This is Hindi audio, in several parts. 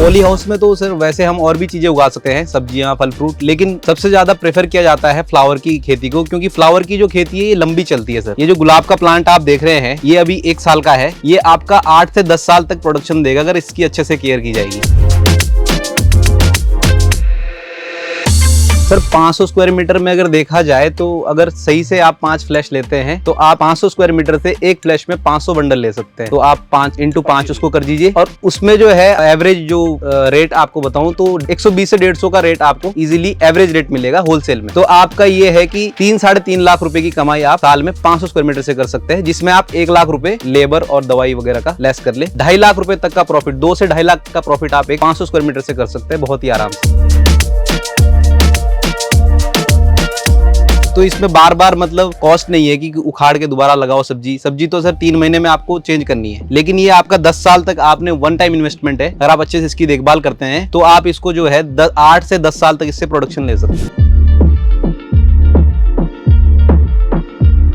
पॉली हाउस में तो सर वैसे हम और भी चीजें उगा सकते हैं, सब्जियां, फल फ्रूट, लेकिन सबसे ज्यादा प्रेफर किया जाता है फ्लावर की खेती को, क्योंकि फ्लावर की जो खेती है ये लंबी चलती है सर। ये जो गुलाब का प्लांट आप देख रहे हैं ये अभी 1 साल का है, ये आपका 8 से 10 साल तक प्रोडक्शन देगा अगर इसकी अच्छे से केयर की जाएगी। सर 500 स्क्वायर मीटर में अगर देखा जाए तो अगर सही से आप 5 फ्लैश लेते हैं तो आप 500 स्क्वायर मीटर से एक फ्लैश में 500 बंडल ले सकते हैं। तो आप 5 × 5 उसको कर दीजिए, और उसमें जो है एवरेज जो रेट आपको बताऊं तो 120 से 150 का रेट आपको इजीली एवरेज रेट मिलेगा होलसेल में। तो आपका ये है कि 3-3.5 लाख रुपए की कमाई आप साल में 500 स्क्वायर मीटर से कर सकते हैं, जिसमें आप 1 लाख रुपए लेबर और दवाई वगैरह का लेस कर ले। 2.5 लाख रुपए तक का प्रॉफिट, 2 से 2.5 लाख का प्रॉफिट आप 500 स्क्वायर मीटर से कर सकते हैं बहुत ही आराम से। तो इसमें बार बार मतलब कॉस्ट नहीं है कि उखाड़ के दोबारा लगाओ सब्जी तो सर 3 महीने में आपको चेंज करनी है, लेकिन ये आपका 10 साल तक आपने वन टाइम इन्वेस्टमेंट है। अगर आप अच्छे से इसकी देखभाल करते हैं तो आप इसको जो है 8 से 10 साल तक इससे प्रोडक्शन ले सकते हैं।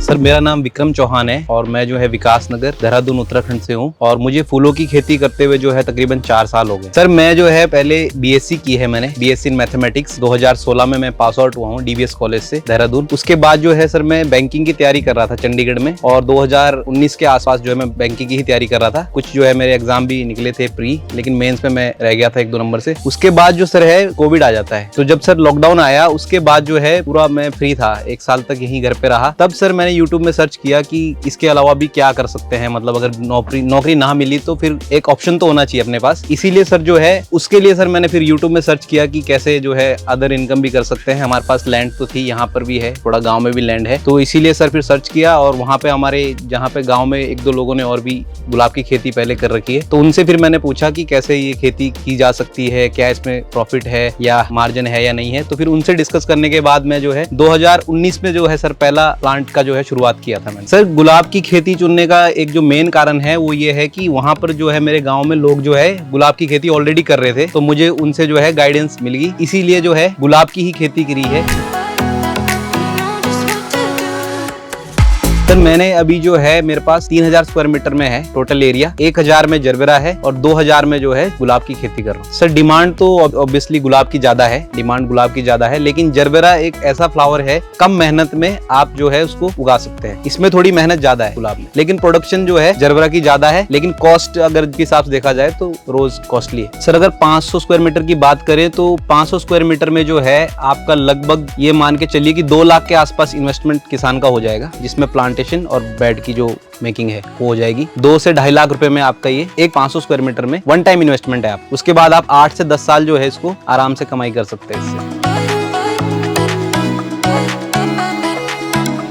सर मेरा नाम विक्रम चौहान है और मैं जो है विकास नगर देहरादून उत्तराखंड से हूँ, और मुझे फूलों की खेती करते हुए जो है तकरीबन 4 साल हो गए। सर मैं जो है पहले बीएससी की है, मैंने बीएससी इन मैथमेटिक्स 2016 में मैं पास आउट हुआ हूँ डीवीएस कॉलेज से देहरादून। उसके बाद जो है सर मैं बैंकिंग की तैयारी कर रहा था चंडीगढ़ में, और 2019 के आसपास जो है मैं बैंकिंग की ही तैयारी कर रहा था। कुछ जो है मेरे एग्जाम भी निकले थे प्री, लेकिन मेंस में मैं रह गया था 1-2 नंबर से। उसके बाद जो सर है कोविड आ जाता है, तो जब सर लॉकडाउन आया उसके बाद जो है पूरा मैं फ्री था, 1 साल तक यहीं घर पे रहा। तब सर मैंने यूट्यूब में सर्च किया कि इसके अलावा भी क्या कर सकते हैं, मतलब अगर नौकरी ना मिली तो फिर एक ऑप्शन तो होना चाहिए अपने पास। इसीलिए सर जो है उसके लिए सर मैंने फिर यूट्यूब में सर्च किया कि कैसे जो है अदर इनकम भी कर सकते हैं। हमारे पास लैंड तो थी, यहाँ पर भी है, थोड़ा गांव में भी लैंड है, तो इसीलिए सर फिर सर्च किया। और वहाँ पे हमारे जहाँ पे गाँव में 1-2 लोगों ने और भी गुलाब की खेती पहले कर रखी है, तो उनसे फिर मैंने पूछा कि कैसे ये खेती की जा सकती है, क्या इसमें प्रॉफिट है या मार्जिन है या नहीं है। तो फिर उनसे डिस्कस करने के बाद मैं जो है 2019 में जो है सर पहला प्लांट का जो है शुरुआत किया था मैंने। सर गुलाब की खेती चुनने का एक जो मेन कारण है वो ये है कि वहाँ पर जो है मेरे गांव में लोग जो है गुलाब की खेती ऑलरेडी कर रहे थे, तो मुझे उनसे जो है गाइडेंस मिल गई, इसीलिए जो है गुलाब की ही खेती करी है। सर मैंने अभी जो है मेरे पास 3000 स्क्वायर मीटर में है टोटल एरिया, 1000 में जरबेरा है और 2000 में जो है गुलाब की खेती कर रहा हूँ। सर डिमांड तो ऑब्वियसली गुलाब की ज्यादा है, डिमांड गुलाब की ज्यादा है, लेकिन जरबेरा एक ऐसा फ्लावर है कम मेहनत में आप जो है उसको उगा सकते हैं। इसमें थोड़ी मेहनत ज्यादा है गुलाब में, लेकिन प्रोडक्शन जो है जरबेरा की ज्यादा है, लेकिन कॉस्ट अगर के हिसाब से देखा जाए तो रोज कॉस्टली है। सर अगर 500 स्क्वायर मीटर की बात करें तो 500 स्क्वायर मीटर में जो है आपका लगभग ये मान के चलिए कि 2 लाख के आसपास इन्वेस्टमेंट किसान का हो जाएगा, जिसमें प्लांटेशन और बेड की जो मेकिंग है वो हो जाएगी। 2 से 2.5 लाख रुपए में आपका ये एक 500 स्क्वायर मीटर में वन टाइम इन्वेस्टमेंट है। आप उसके बाद आप 8 से 10 साल जो है इसको आराम से कमाई कर सकते हैं इससे।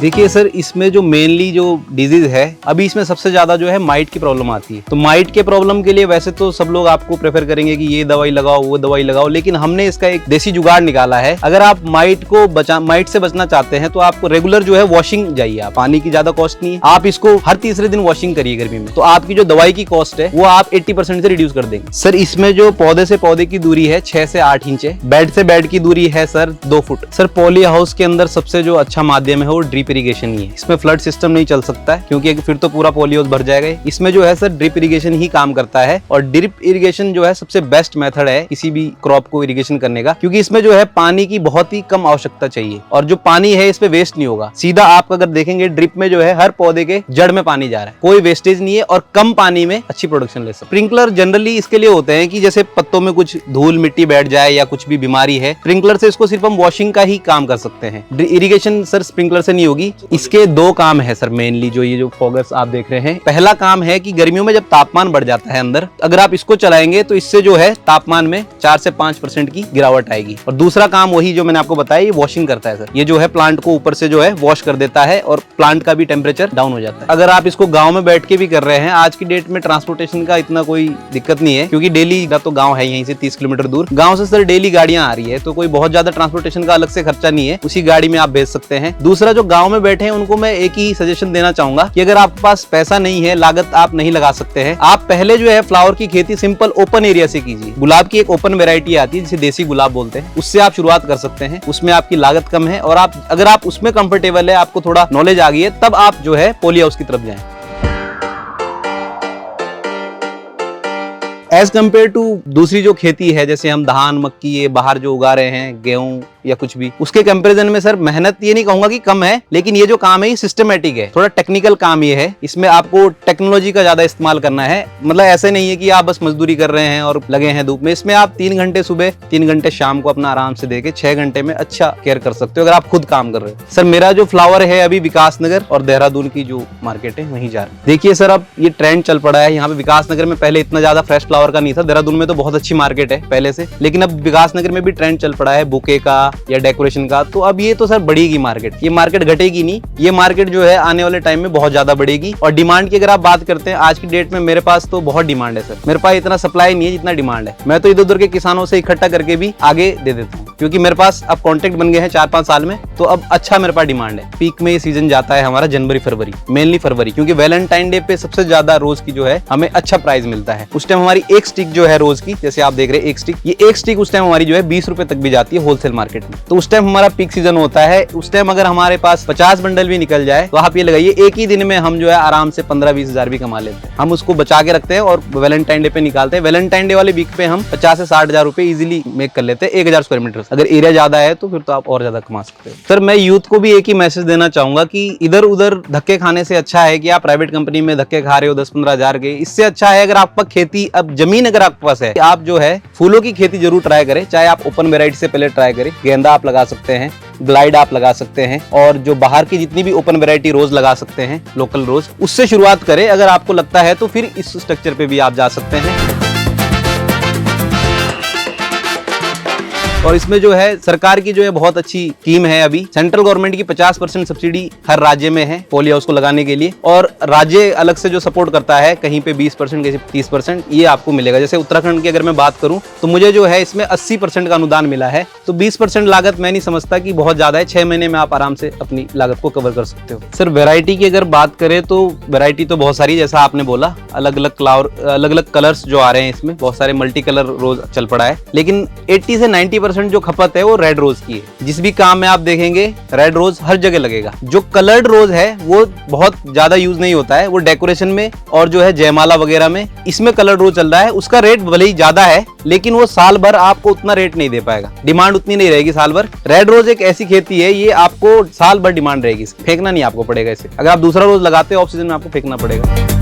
देखिए सर इसमें जो मेनली जो डिजीज है अभी इसमें सबसे ज्यादा जो है माइट की प्रॉब्लम आती है। तो माइट के प्रॉब्लम के लिए वैसे तो सब लोग आपको प्रेफर करेंगे कि ये दवाई लगाओ वो दवाई लगाओ, लेकिन हमने इसका एक देसी जुगाड़ निकाला है। अगर आप माइट से बचना चाहते हैं तो आपको रेगुलर जो है वॉशिंग जाइए, आप पानी की ज्यादा कॉस्ट नहीं है, आप इसको हर तीसरे दिन वॉशिंग करिए गर्मी में, तो आपकी जो दवाई की कॉस्ट है वो आप 80% से रिड्यूस कर देंगे। सर इसमें जो पौधे से पौधे की दूरी है 6 से 8 इंच है, बेड से बेड की दूरी है sir 2 foot. Sir poly house के अंदर सबसे जो अच्छा माध्यम है वो ड्रिप इरिगेशन ही है। इसमें फ्लड सिस्टम नहीं चल सकता है क्योंकि फिर तो पूरा पॉली हाउस भर जाएगा। इसमें जो है सर ड्रिप इरिगेशन ही काम करता है, और ड्रिप इरिगेशन जो है सबसे बेस्ट मेथड है किसी भी क्रॉप को इरिगेशन करने का, क्योंकि इसमें जो है पानी की बहुत ही कम आवश्यकता चाहिए, और जो पानी है इसमें वेस्ट नहीं होगा। सीधा आप अगर देखेंगे ड्रिप में जो है हर पौधे के जड़ में पानी जा रहा है, कोई वेस्टेज नहीं है, और कम पानी में अच्छी प्रोडक्शन ले सकते। स्प्रिंकलर जनरली इसके लिए होते हैं कि जैसे पत्तों में कुछ धूल मिट्टी बैठ जाए या कुछ भी बीमारी है, स्प्रिंकलर से इसको सिर्फ हम वॉशिंग का ही काम कर सकते हैं। इरिगेशन सर स्प्रिंकलर से नहीं होगी। इसके 2 काम है सर मेनली, जो ये जो फॉगर्स आप देख रहे हैं। पहला काम है कि गर्मियों में जब तापमान बढ़ जाता है अंदर, अगर आप इसको चलाएंगे तो इससे जो है तापमान में 4 से 5% की गिरावट आएगी। और दूसरा काम वही जो मैंने आपको बताया, ये वॉशिंग करता है सर। ये जो है प्लांट को ऊपर से जो है वॉश कर देता है और प्लांट का भी टेम्परेचर डाउन हो जाता है। अगर आप इसको गाँव में बैठ के भी कर रहे हैं, आज की डेट में ट्रांसपोर्टेशन का इतना कोई दिक्कत नहीं है, क्योंकि डेली का तो गाँव है यहीं से 30 किलोमीटर दूर, गाँव से सर डेली गाड़ियां आ रही है, तो कोई बहुत ज्यादा ट्रांसपोर्टेशन का अलग से खर्चा नहीं है, उसी गाड़ी में आप भेज सकते हैं। दूसरा जो गाँव में बैठे हैं उनको मैं एक ही सजेशन देना चाहूंगा कि अगर आपके पास पैसा नहीं है, लागत आप नहीं लगा सकते हैं, आप पहले जो है फ्लावर की खेती सिंपल ओपन एरिया से कीजिए। गुलाब की एक ओपन वैरायटी आती है जिसे देसी गुलाब बोलते हैं, उससे आप शुरुआत कर सकते हैं। उसमें आपकी लागत कम है, और अगर आप उसमें कंफर्टेबल है, आपको थोड़ा नॉलेज आ गई है, तब आप जो है पॉली हाउस की तरफ जाएं। एज कम्पेयर टू दूसरी जो खेती है, जैसे हम धान मक्की ये बाहर जो उगा रहे हैं, गेहूं या कुछ भी, उसके कंपैरिजन में सर मेहनत ये नहीं कहूंगा कि कम है, लेकिन ये जो काम है ये सिस्टमेटिक है, थोड़ा टेक्निकल काम ये है। इसमें आपको टेक्नोलॉजी का ज्यादा इस्तेमाल करना है। मतलब ऐसे नहीं है कि आप बस मजदूरी कर रहे हैं और लगे हैं धूप में। इसमें आप 3 घंटे सुबह 3 घंटे शाम को अपना आराम से देके 6 घंटे में अच्छा केयर कर सकते हो अगर आप खुद काम कर रहे हो। सर मेरा जो फ्लावर है अभी विकास नगर और देहरादून की जो मार्केट है वहीं जा रहा है। देखिए सर अब ये ट्रेंड चल पड़ा है यहाँ पे। विकास नगर में पहले इतना ज्यादा फ्रेश फ्लावर का नहीं था, देहरादून में तो बहुत अच्छी मार्केट है पहले से, लेकिन अब विकास नगर में भी ट्रेंड चल पड़ा है बुके का या डेकोरेशन का। तो अब ये तो सर बढ़ेगी मार्केट, ये मार्केट घटेगी नहीं। ये मार्केट जो है आने वाले टाइम में बहुत ज्यादा बढ़ेगी। और डिमांड की अगर आप बात करते हैं आज की डेट में, मेरे पास तो बहुत डिमांड है सर। मेरे पास इतना सप्लाई नहीं है जितना डिमांड है। मैं तो इधर उधर के किसानों से इकट्ठा करके भी आगे दे देता हूँ, क्योंकि मेरे पास अब कॉन्टेक्ट बन गए हैं 4-5 साल में, तो अब अच्छा मेरे पास डिमांड है। पीक में ये सीजन जाता है हमारा जनवरी फरवरी, मेनली फरवरी, क्योंकि वैलेंटाइन डे पे सबसे ज्यादा रोज की जो है हमें अच्छा प्राइस मिलता है। उस टाइम हमारी एक स्टिक जो है रोज की, जैसे आप देख रहे हैं एक स्टिक, ये एक स्टिक उस टाइम हमारी जो है 20 रुपए तक भी जाती है होलसेल मार्केट में। तो उस टाइम हमारा पीक सीजन होता है। उस टाइम अगर हमारे पास 50 बंडल भी निकल जाए तो आप ये लगाइए एक ही दिन में हम जो है आराम से 15-20 हजार भी कमा लेते हैं। हम उसको बचा के रखते हैं और वैलेंटाइन डे पे निकालते हैं। वैलेंटाइन डे वाले वीक पे हम 50 से 60 हजार रुपए इजिली मेक कर लेते हैं 1000 स्क्वायर मीटर। अगर एरिया ज्यादा है तो फिर तो आप और ज्यादा कमा सकते हैं। सर मैं यूथ को भी एक ही मैसेज देना चाहूंगा कि इधर उधर धक्के खाने से अच्छा है कि आप प्राइवेट कंपनी में धक्के खा रहे हो 10-15 हजार के, इससे अच्छा है अगर आपका खेती, अब जमीन अगर आपके पास है, आप जो है फूलों की खेती जरूर ट्राई करें। चाहे आप ओपन वेराइटी से पहले ट्राई करें, गेंदा आप लगा सकते हैं, ग्लाइड आप लगा सकते हैं, और जो बाहर की जितनी भी ओपन वैरायटी रोज लगा सकते हैं, लोकल रोज, उससे शुरुआत करें। अगर आपको लगता है तो फिर इस स्ट्रक्चर पे भी आप जा सकते हैं। और इसमें जो है सरकार की जो है बहुत अच्छी स्कीम है। अभी सेंट्रल गवर्नमेंट की 50% सब्सिडी हर राज्य में है पॉली हाउस को लगाने के लिए, और राज्य अलग से जो सपोर्ट करता है, कहीं पे 20% कहीं 30% ये आपको मिलेगा। जैसे उत्तराखंड की अगर मैं बात करूं तो मुझे जो है इसमें 80% का अनुदान मिला है। तो 20% लागत मैं नहीं समझता कि बहुत ज्यादा है। 6 महीने में आप आराम से अपनी लागत को कवर कर सकते हो। सर वैरायटी की अगर बात करें तो वैरायटी तो बहुत सारी, जैसा आपने बोला, अलग अलग फ्लावर, अलग अलग कलर्स जो आ रहे हैं इसमें, बहुत सारे मल्टी कलर रोज चल पड़ा है। लेकिन 80 से 90% जो खपत है वो रेड रोज की है। जिस भी काम में आप देखेंगे रेड रोज हर जगह लगेगा। जो कलर्ड रोज है वो बहुत ज्यादा यूज नहीं होता है, वो डेकोरेशन में और जो है जयमाला वगैरह में, इसमें कलर्ड रोज चल रहा है। उसका रेट भले ही ज्यादा है, लेकिन वो साल भर आपको उतना रेट नहीं दे पाएगा, डिमांड उतनी नहीं रहेगी साल भर। रेड रोज एक ऐसी खेती है, ये आपको साल भर डिमांड रहेगी, फेंकना नहीं आपको पड़ेगा इसे। अगर आप दूसरा रोज लगाते हो ऑफ सीजन में आपको फेंकना पड़ेगा।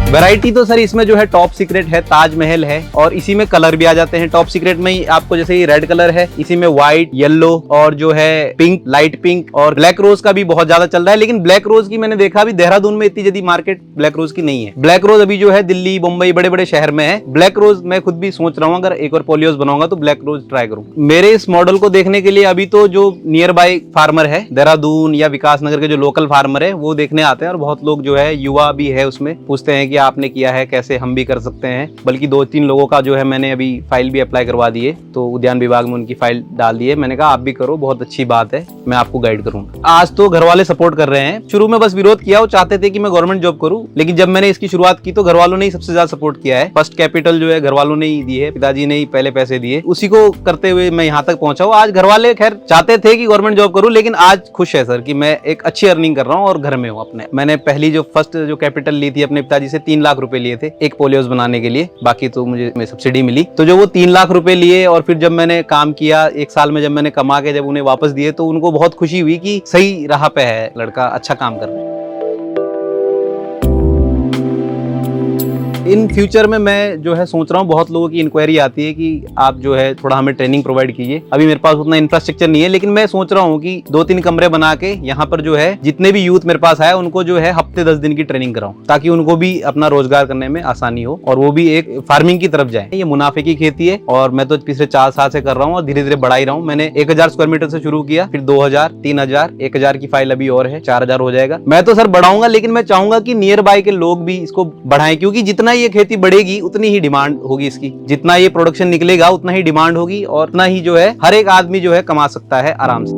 वैरायटी तो सर इसमें जो है टॉप सीक्रेट है, ताजमहल है, और इसी में कलर भी आ जाते हैं। टॉप सीक्रेट में ही आपको जैसे ये रेड कलर है, इसी में व्हाइट, येलो और जो है पिंक, लाइट पिंक, और ब्लैक रोज का भी बहुत ज्यादा चल रहा है। लेकिन ब्लैक रोज की मैंने देखा अभी देहरादून में इतनी जल्दी मार्केट ब्लैक रोज की नहीं है। ब्लैक रोज अभी जो है दिल्ली, मुंबई, बड़े बड़े शहर में है। ब्लैक रोज मैं खुद भी सोच रहा हूँ अगर एक और पॉली हाउस बनाऊंगा तो ब्लैक रोज ट्राई करूँ। मेरे इस मॉडल को देखने के लिए अभी तो जो नियर बाय फार्मर है देहरादून या विकास नगर के जो लोकल फार्मर है वो देखने आते हैं, और बहुत लोग जो है युवा भी है उसमें, पूछते हैं कि आपने किया है, कैसे हम भी कर सकते हैं। बल्कि 2-3 लोगों का जो है मैंने अभी फाइल भी अप्लाई करवा दी है, तो उद्यान विभाग में उनकी फाइल डाल दी है। मैंने कहा आप भी करो, बहुत अच्छी बात है, मैं आपको गाइड करूंगा। आज तो घर वाले सपोर्ट कर रहे हैं। शुरू में बस विरोध किया, वो चाहते थे कि मैं गवर्नमेंट जॉब करूं, लेकिन जब मैंने इसकी शुरुआत की तो घर वालों ने ही सबसे ज्यादा सपोर्ट किया है। फर्स्ट कैपिटल जो है घर वालों ने ही दी है, पिताजी ने ही पहले पैसे दिए, उसी को करते हुए मैं यहाँ तक पहुंचा हूँ। आज घर वाले खैर चाहते थे कि गवर्नमेंट जॉब करूं, लेकिन आज खुश है सर कि मैं एक अच्छी अर्निंग कर रहा हूँ और घर में हूँ अपने। मैंने पहली जो फर्स्ट जो कैपिटल ली थी अपने पिताजी से 3 लाख रुपए लिए थे एक पॉली हाउस बनाने के लिए, बाकी तो मुझे सब्सिडी मिली। तो जो वो 3 लाख रुपए लिए और फिर जब मैंने काम किया 1 साल में, जब मैंने कमा के जब उन्हें वापस दिए तो उनको बहुत खुशी हुई कि सही राह पे है लड़का, अच्छा काम कर रहा है। इन फ्यूचर में मैं जो है सोच रहा हूँ, बहुत लोगों की इंक्वायरी आती है कि आप जो है थोड़ा हमें ट्रेनिंग प्रोवाइड कीजिए। अभी मेरे पास उतना इंफ्रास्ट्रक्चर नहीं है, लेकिन मैं सोच रहा हूँ कि 2-3 कमरे बना के यहाँ पर जो है जितने भी यूथ मेरे पास आए उनको जो है हफ्ते 10 दिन की ट्रेनिंग कराऊं, ताकि उनको भी अपना रोजगार करने में आसानी हो और वो भी एक फार्मिंग की तरफ जाए। ये मुनाफे की खेती है और मैं तो पिछले 4 साल से कर रहा हूँ और धीरे धीरे बढ़ा ही रहा हूँ। मैंने 1000 स्क्वायर मीटर से शुरू किया, फिर 2000, 3000, 1000 की फाइल अभी और है, 4000 हो जाएगा। मैं तो सर बढ़ाऊंगा, लेकिन मैं चाहूंगा कि नियर बाय के लोग भी इसको बढ़ाएं, क्योंकि जितना ये खेती बढ़ेगी उतनी ही डिमांड होगी इसकी। जितना ये प्रोडक्शन निकलेगा उतना ही डिमांड होगी और उतना ही जो है हर एक आदमी जो है कमा सकता है आराम से।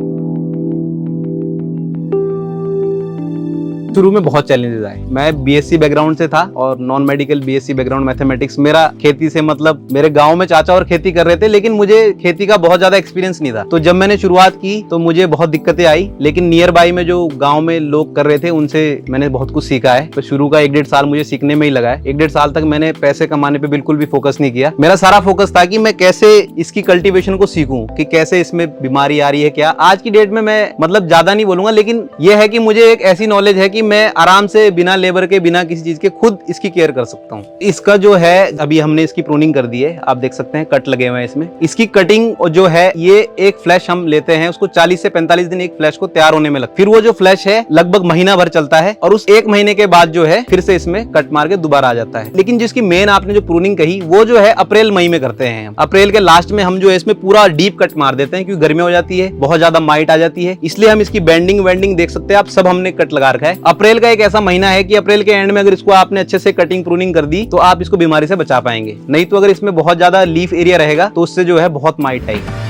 शुरू में बहुत चैलेंजेस आए। मैं बीएससी बैकग्राउंड से था और non medical BSc background mathematics. मेरा खेती से मतलब मेरे गांव में चाचा और खेती कर रहे थे, लेकिन मुझे खेती का बहुत ज्यादा एक्सपीरियंस नहीं था। तो जब मैंने शुरुआत की तो मुझे बहुत दिक्कतें आई, लेकिन नियर बाई में जो गाँव में लोग कर रहे थे उनसे मैंने बहुत कुछ सीखा है। तो शुरू का 1-1.5 साल मुझे सीखने में ही लगा है। 1-1.5 साल तक मैंने पैसे कमाने पे बिल्कुल भी फोकस नहीं किया। मेरा सारा फोकस था कि मैं कैसे इसकी कल्टीवेशन को सीखूं, कि कैसे इसमें बीमारी आ रही है क्या। आज की डेट में मैं मतलब ज्यादा नहीं बोलूंगा, लेकिन यह है कि मुझे एक ऐसी नॉलेज है कि मैं आराम से बिना लेबर के, बिना किसी चीज के खुद इसकी केयर कर सकता हूँ। इसका जो है अभी हमने इसकी प्रूनिंग कर दी है, आप देख सकते हैं कट लगे हुए हैं इसमें। इसकी कटिंग जो है, ये एक फ्लैश हम लेते हैं, उसको 40 से 45 दिन एक फ्लैश को तैयार होने में लगता है। फिर वो जो फ्लैश है लगभग महीना भर चलता है और उस 1 महीने के बाद जो है फिर से इसमें कट मार के दोबारा आ जाता है। लेकिन जिसकी मेन आपने जो प्रूनिंग कही वो जो है अप्रैल मई में करते हैं। अप्रैल के लास्ट में हम जो है इसमें पूरा डीप कट मार देते हैं, क्योंकि गर्मी हो जाती है, बहुत ज्यादा माइट आ जाती है, इसलिए हम इसकी बेंडिंग वेंडिंग देख सकते हैं आप, सब हमने कट लगा रखा है। अप्रैल का एक ऐसा महीना है कि अप्रैल के एंड में अगर इसको आपने अच्छे से कटिंग प्रूनिंग कर दी तो आप इसको बीमारी से बचा पाएंगे। नहीं तो अगर इसमें बहुत ज्यादा लीफ एरिया रहेगा तो उससे जो है बहुत माइट आएगी।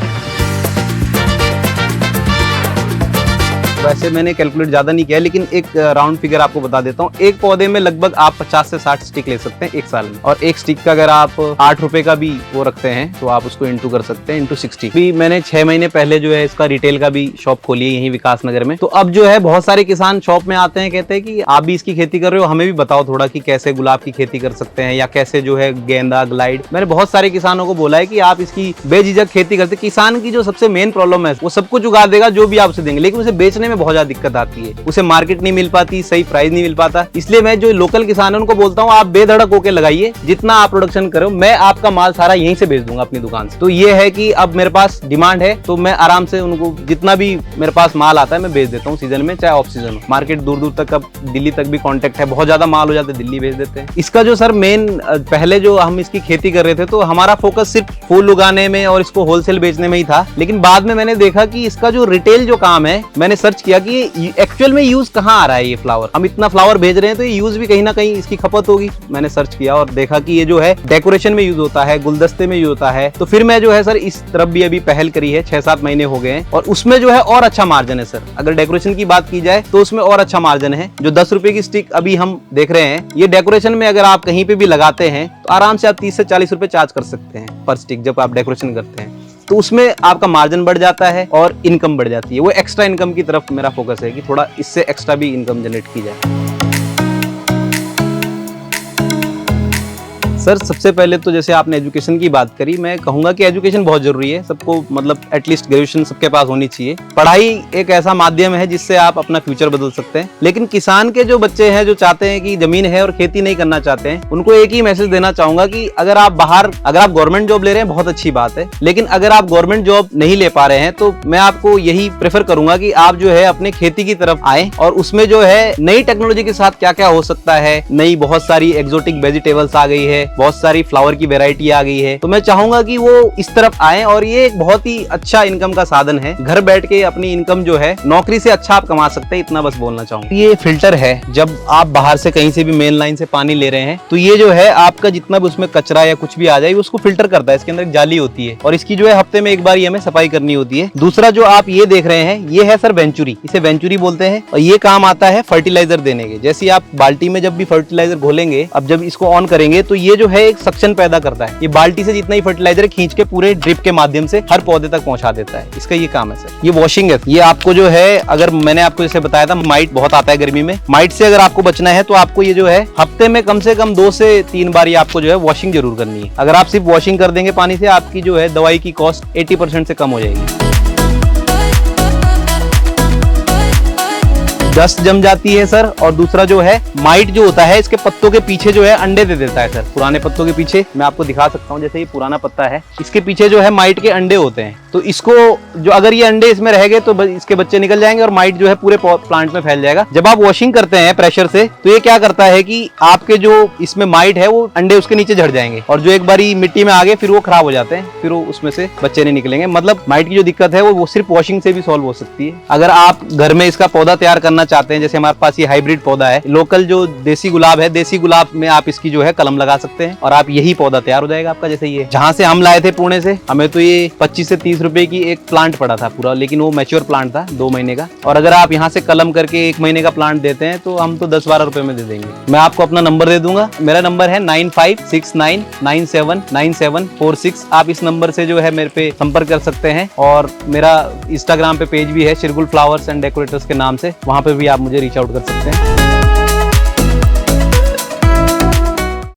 वैसे मैंने कैलकुलेट ज्यादा नहीं किया, लेकिन एक राउंड फिगर आपको बता देता हूँ। एक पौधे में लगभग आप 50 से 60 स्टिक ले सकते हैं एक साल में, और एक स्टिक का अगर आप 8 रुपए का भी वो रखते हैं तो आप उसको इंटू कर सकते हैं, इंटू 60। भी मैंने 6 महीने पहले जो है इसका रिटेल का भी शॉप खोली है यहीं विकास नगर में। तो अब जो है बहुत सारे किसान शॉप में आते हैं, कहते हैं कि आप भी इसकी खेती कर रहे हो, हमें भी बताओ थोड़ा कि कैसे गुलाब की खेती कर सकते हैं, या कैसे जो है गेंदा, ग्लाइड। मैंने बहुत सारे किसानों को बोला है कि आप इसकी बेझिझक खेती करते। किसान की जो सबसे मेन प्रॉब्लम है, वो सब कुछ उगा देगा जो भी आप उसे देंगे, लेकिन उसे बेचने में बहुत ज्यादा दिक्कत आती है, उसे मार्केट नहीं मिल पाती, सही प्राइस नहीं मिल पाता। इसलिए मैं जो लोकल किसान है उनको बोलता हूँ आप बेधड़क होकर लगाइए, जितना आप प्रोडक्शन करो, मैं आपका माल सारा यहीं से बेच दूंगा अपनी दुकान से। तो ये है कि अब मेरे पास डिमांड है तो मैं आराम से उनको जितना भी मेरे पास माल आता है मैं बेच देता हूँ, सीजन में चाहे ऑफ सीजन हो। मार्केट दूर दूर तक, अब दिल्ली तक भी कॉन्टेक्ट है, बहुत ज्यादा माल हो जाता है दिल्ली भेज देते हैं। इसका जो सर मेन, पहले जो हम इसकी खेती कर रहे थे तो हमारा फोकस सिर्फ फूल उगाने में और इसको होलसेल बेचने में ही था, लेकिन बाद में मैंने देखा कि इसका जो रिटेल जो काम है, मैंने सर्च किया कि एक्चुअल में यूज कहाँ आ रहा है ये फ्लावर। हम इतना फ्लावर भेज रहे हैं तो ये यूज भी कहीं ना कहीं इसकी खपत होगी। मैंने सर्च किया और देखा कि ये जो है डेकोरेशन में यूज होता है, गुलदस्ते में यूज होता है। तो फिर मैं जो है सर इस तरफ भी अभी पहल करी है, 6-7 महीने हो गए हैं, और उसमें जो है और अच्छा मार्जिन है सर। अगर डेकोरेशन की बात की जाए तो उसमें और अच्छा मार्जिन है। जो 10 रुपए की स्टिक अभी हम देख रहे हैं, ये डेकोरेशन में अगर आप कहीं पे भी लगाते हैं तो आराम से आप 30 से 40 रुपए चार्ज कर सकते हैं पर स्टिक जब आप डेकोरेशन करते हैं। तो उसमें आपका मार्जिन बढ़ जाता है और इनकम बढ़ जाती है। वो एक्स्ट्रा इनकम की तरफ मेरा फोकस है कि थोड़ा इससे एक्स्ट्रा भी इनकम जनरेट की जाए। सर सबसे पहले तो जैसे आपने एजुकेशन की बात करी, मैं कहूंगा कि एजुकेशन बहुत जरूरी है सबको, मतलब एटलीस्ट ग्रेजुएशन सबके पास होनी चाहिए। पढ़ाई एक ऐसा माध्यम है जिससे आप अपना फ्यूचर बदल सकते हैं। लेकिन किसान के जो बच्चे हैं जो चाहते हैं कि जमीन है और खेती नहीं करना चाहते हैं, उनको एक ही मैसेज देना चाहूंगा कि अगर आप गवर्नमेंट जॉब ले रहे हैं बहुत अच्छी बात है, लेकिन अगर आप गवर्नमेंट जॉब नहीं ले पा रहे हैं तो मैं आपको यही प्रेफर करूंगा कि आप जो है अपने खेती की तरफ आए, और उसमें जो है नई टेक्नोलॉजी के साथ क्या क्या हो सकता है, नई बहुत सारी एक्सोटिक वेजिटेबल्स आ गई है, बहुत सारी फ्लावर की वैरायटी आ गई है। तो मैं चाहूंगा कि वो इस तरफ आए, और ये एक बहुत ही अच्छा इनकम का साधन है। घर बैठ के अपनी इनकम जो है नौकरी से अच्छा आप कमा सकते हैं, इतना बस बोलना चाहूंगा। ये फिल्टर है, जब आप बाहर से कहीं से भी मेन लाइन से पानी ले रहे हैं तो ये जो है आपका जितना भी उसमें कचरा या कुछ भी आ जाए उसको फिल्टर करता है। इसके अंदर एक जाली होती है और इसकी जो है हफ्ते में एक बार हमें सफाई करनी होती है। दूसरा जो आप ये देख रहे हैं ये है सर वेंचुरी, इसे वेंचुरी बोलते हैं, और ये काम आता है फर्टिलाइजर देने के। जैसे आप बाल्टी में जब भी फर्टिलाइजर घोलेंगे, अब जब इसको ऑन करेंगे तो ये जो है एक सक्शन पैदा करता है। ये बाल्टी से जितना ही फर्टिलाइजर खींच के पूरे ड्रिप के माध्यम से हर पौधे तक पहुंचा देता है। इसका ये काम है सर। ये वॉशिंग है, ये आपको जो है, अगर मैंने आपको जैसे बताया था माइट बहुत आता है गर्मी में, माइट से अगर आपको बचना है तो आपको ये जो है हफ्ते में कम से कम 2 से 3 बार ये आपको जो है वॉशिंग जरूर करनी है। अगर आप सिर्फ वॉशिंग कर देंगे पानी से, आपकी जो है दवाई की कॉस्ट 80% से कम हो जाएगी। डस्ट जम जाती है सर, और दूसरा जो है माइट जो होता है इसके पत्तों के पीछे जो है अंडे दे देता है सर। पुराने पत्तों के पीछे मैं आपको दिखा सकता हूँ, जैसे ये पुराना पत्ता है, इसके पीछे जो है माइट के अंडे होते हैं। तो इसको जो अगर ये अंडे इसमें रह गए तो इसके बच्चे निकल जाएंगे और माइट जो है पूरे प्लांट में फैल जाएगा। जब आप वॉशिंग करते हैं प्रेशर से तो ये क्या करता है कि आपके जो इसमें माइट है वो अंडे उसके नीचे झड़ जाएंगे, और जो एक बारी मिट्टी में आ गए फिर वो खराब हो जाते हैं, फिर वो उसमें से बच्चे नहीं निकलेंगे। मतलब माइट की जो दिक्कत है वो सिर्फ वॉशिंग से भी सॉल्व हो सकती है। अगर आप घर में इसका पौधा तैयार करना चाहते हैं, जैसे हमारे पास ये हाइब्रिड पौधा है, लोकल जो देसी गुलाब है, देसी गुलाब में आप इसकी जो है कलम लगा सकते हैं और आप यही पौधा तैयार हो जाएगा आपका। जैसे ये जहाँ से हम लाए थे पुणे से, हमें तो ये 25 से 30 रुपए की एक प्लांट पड़ा था पूरा, लेकिन वो मैच्योर प्लांट था 2 महीने का। और अगर आप यहाँ से कलम करके 1 महीने का प्लांट देते हैं तो हम तो 10-12 रुपए में दे देंगे। मैं आपको अपना नंबर दे दूंगा, मेरा नंबर है 9569979746। आप इस नंबर से जो है मेरे पे संपर्क कर सकते हैं और मेरा इंस्टाग्राम पे पेज भी है शिरगुल फ्लावर्स एंड डेकोरेटर्स के नाम से, वहां पे भी आप मुझे रीच आउट कर सकते हैं।